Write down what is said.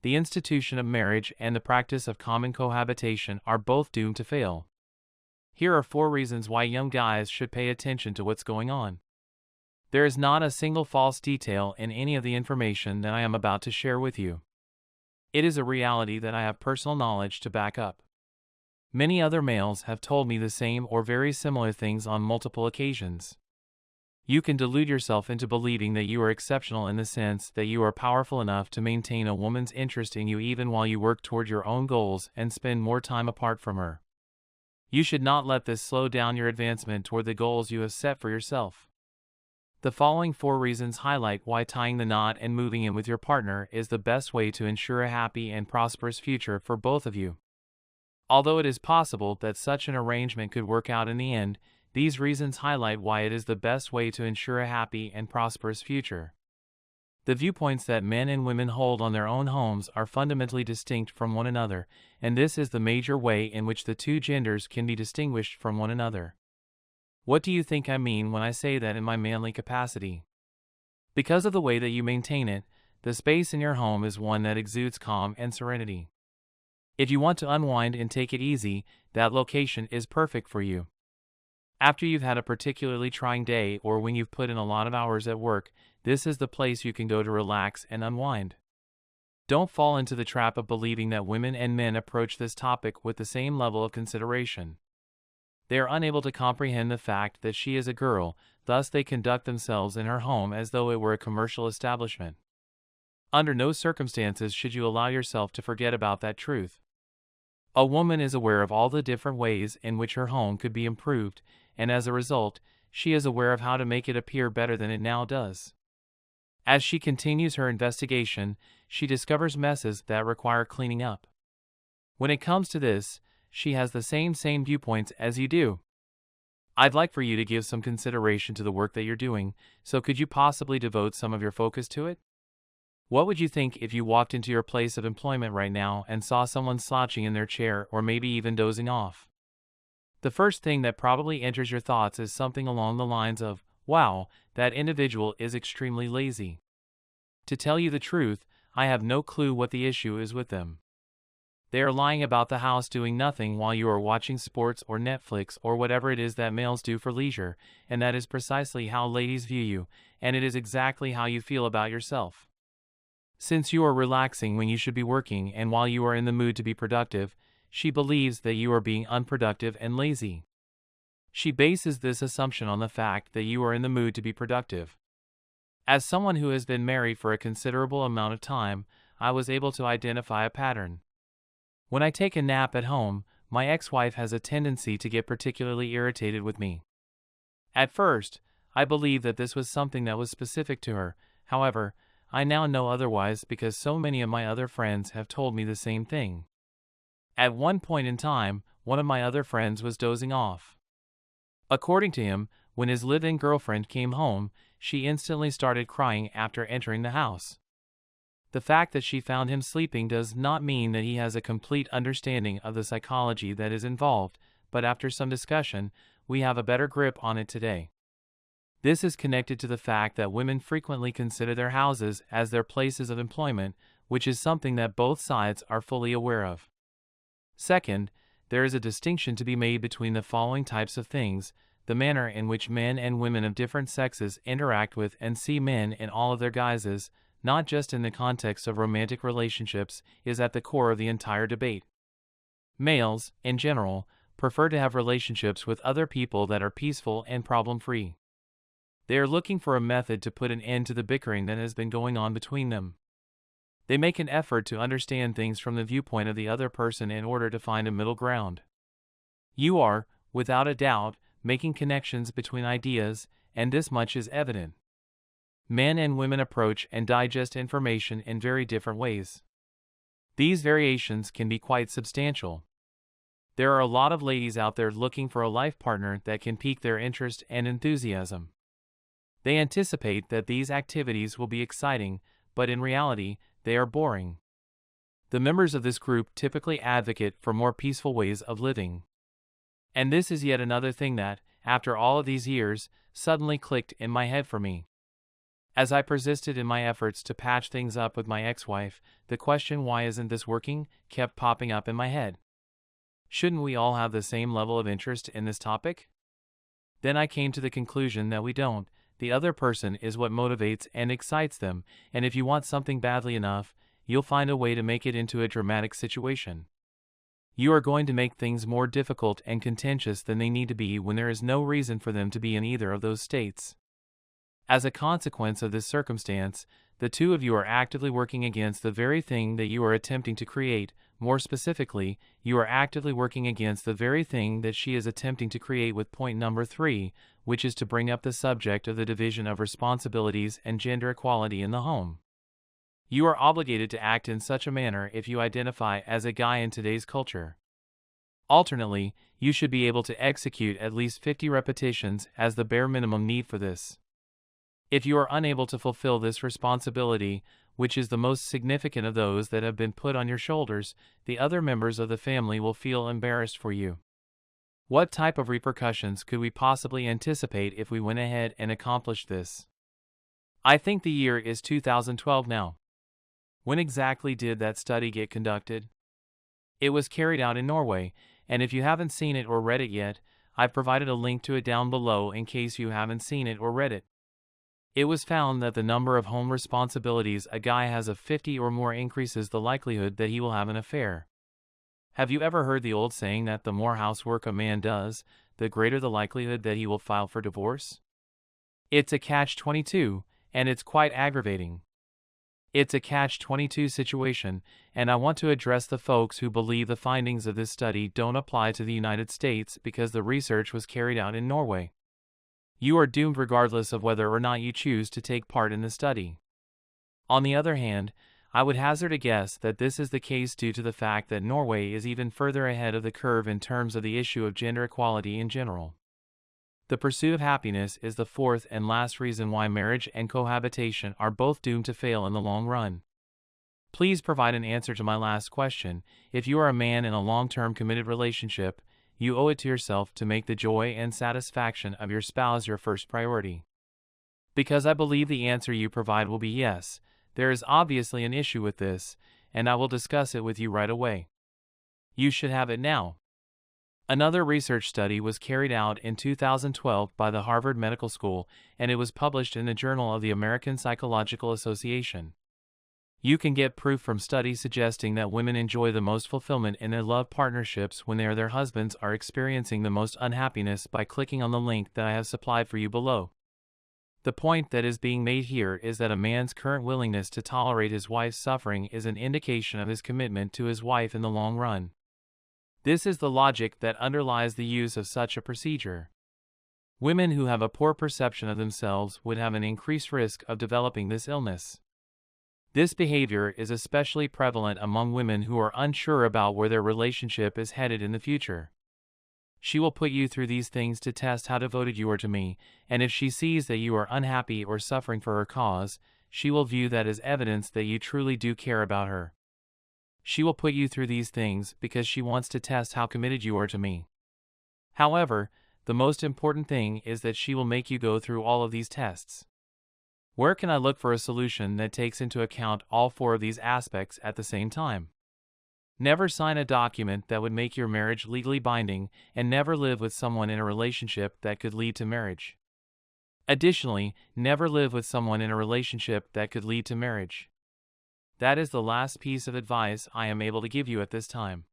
the institution of marriage and the practice of common cohabitation are both doomed to fail. Here are 4 reasons why young guys should pay attention to what's going on. There is not a single false detail in any of the information that I am about to share with you. It is a reality that I have personal knowledge to back up. Many other males have told me the same or very similar things on multiple occasions. You can delude yourself into believing that you are exceptional in the sense that you are powerful enough to maintain a woman's interest in you even while you work toward your own goals and spend more time apart from her. You should not let this slow down your advancement toward the goals you have set for yourself. The following 4 reasons highlight why tying the knot and moving in with your partner is the best way to ensure a happy and prosperous future for both of you. Although it is possible that such an arrangement could work out in the end, these reasons highlight why it is the best way to ensure a happy and prosperous future. The viewpoints that men and women hold on their own homes are fundamentally distinct from one another, and this is the major way in which the 2 genders can be distinguished from one another. What do you think I mean when I say that in my manly capacity? Because of the way that you maintain it, the space in your home is one that exudes calm and serenity. If you want to unwind and take it easy, that location is perfect for you. After you've had a particularly trying day or when you've put in a lot of hours at work, this is the place you can go to relax and unwind. Don't fall into the trap of believing that women and men approach this topic with the same level of consideration. They are unable to comprehend the fact that she is a girl, thus they conduct themselves in her home as though it were a commercial establishment. Under no circumstances should you allow yourself to forget about that truth. A woman is aware of all the different ways in which her home could be improved, and as a result, she is aware of how to make it appear better than it now does. As she continues her investigation, she discovers messes that require cleaning up. When it comes to this, she has the same viewpoints as you do. I'd like for you to give some consideration to the work that you're doing, so could you possibly devote some of your focus to it? What would you think if you walked into your place of employment right now and saw someone slouching in their chair or maybe even dozing off? The first thing that probably enters your thoughts is something along the lines of, wow, that individual is extremely lazy. To tell you the truth, I have no clue what the issue is with them. They are lying about the house doing nothing while you are watching sports or Netflix or whatever it is that males do for leisure, and that is precisely how ladies view you, and it is exactly how you feel about yourself. Since you are relaxing when you should be working and while you are in the mood to be productive, she believes that you are being unproductive and lazy. She bases this assumption on the fact that you are in the mood to be productive. As someone who has been married for a considerable amount of time, I was able to identify a pattern. When I take a nap at home, my ex-wife has a tendency to get particularly irritated with me. At first, I believed that this was something that was specific to her. However, I now know otherwise because so many of my other friends have told me the same thing. At one point in time, one of my other friends was dozing off. According to him, when his live-in girlfriend came home, she instantly started crying after entering the house. The fact that she found him sleeping does not mean that he has a complete understanding of the psychology that is involved, but after some discussion, we have a better grip on it today. This is connected to the fact that women frequently consider their houses as their places of employment, which is something that both sides are fully aware of. Second, there is a distinction to be made between the following types of things: the manner in which men and women of different sexes interact with and see men in all of their guises, not just in the context of romantic relationships, is at the core of the entire debate. Males, in general, prefer to have relationships with other people that are peaceful and problem-free. They are looking for a method to put an end to the bickering that has been going on between them. They make an effort to understand things from the viewpoint of the other person in order to find a middle ground. You are, without a doubt, making connections between ideas, and this much is evident. Men and women approach and digest information in very different ways. These variations can be quite substantial. There are a lot of ladies out there looking for a life partner that can pique their interest and enthusiasm. They anticipate that these activities will be exciting, but in reality, they are boring. The members of this group typically advocate for more peaceful ways of living. And this is yet another thing that, after all of these years, suddenly clicked in my head for me. As I persisted in my efforts to patch things up with my ex-wife, the question "why isn't this working?" kept popping up in my head. Shouldn't we all have the same level of interest in this topic? Then I came to the conclusion that we don't. The other person is what motivates and excites them, and if you want something badly enough, you'll find a way to make it into a dramatic situation. You are going to make things more difficult and contentious than they need to be when there is no reason for them to be in either of those states. As a consequence of this circumstance, the two of you are actively working against the very thing that you are attempting to create. More specifically, you are actively working against the very thing that she is attempting to create with point number 3, which is to bring up the subject of the division of responsibilities and gender equality in the home. You are obligated to act in such a manner if you identify as a guy in today's culture. Alternately, you should be able to execute at least 50 repetitions as the bare minimum need for this. If you are unable to fulfill this responsibility, which is the most significant of those that have been put on your shoulders, the other members of the family will feel embarrassed for you. What type of repercussions could we possibly anticipate if we went ahead and accomplished this? I think the year is 2012 now. When exactly did that study get conducted? It was carried out in Norway, and if you haven't seen it or read it yet, I've provided a link to it down below in case you haven't seen it or read it. It was found that the number of home responsibilities a guy has of 50 or more increases the likelihood that he will have an affair. Have you ever heard the old saying that the more housework a man does, the greater the likelihood that he will file for divorce? It's a catch-22, and it's quite aggravating. It's a catch-22 situation, and I want to address the folks who believe the findings of this study don't apply to the United States because the research was carried out in Norway. You are doomed regardless of whether or not you choose to take part in the study. On the other hand, I would hazard a guess that this is the case due to the fact that Norway is even further ahead of the curve in terms of the issue of gender equality in general. The pursuit of happiness is the fourth and last reason why marriage and cohabitation are both doomed to fail in the long run. Please provide an answer to my last question. If you are a man in a long-term committed relationship, you owe it to yourself to make the joy and satisfaction of your spouse your first priority. Because I believe the answer you provide will be yes, there is obviously an issue with this, and I will discuss it with you right away. You should have it now. Another research study was carried out in 2012 by the Harvard Medical School, and it was published in the Journal of the American Psychological Association. You can get proof from studies suggesting that women enjoy the most fulfillment in their love partnerships when their husbands are experiencing the most unhappiness by clicking on the link that I have supplied for you below. The point that is being made here is that a man's current willingness to tolerate his wife's suffering is an indication of his commitment to his wife in the long run. This is the logic that underlies the use of such a procedure. Women who have a poor perception of themselves would have an increased risk of developing this illness. This behavior is especially prevalent among women who are unsure about where their relationship is headed in the future. She will put you through these things to test how devoted you are to me, and if she sees that you are unhappy or suffering for her cause, she will view that as evidence that you truly do care about her. She will put you through these things because she wants to test how committed you are to me. However, the most important thing is that she will make you go through all of these tests. Where can I look for a solution that takes into account all four of these aspects at the same time? Never sign a document that would make your marriage legally binding, and never live with someone in a relationship that could lead to marriage. Additionally, never live with someone in a relationship that could lead to marriage. That is the last piece of advice I am able to give you at this time.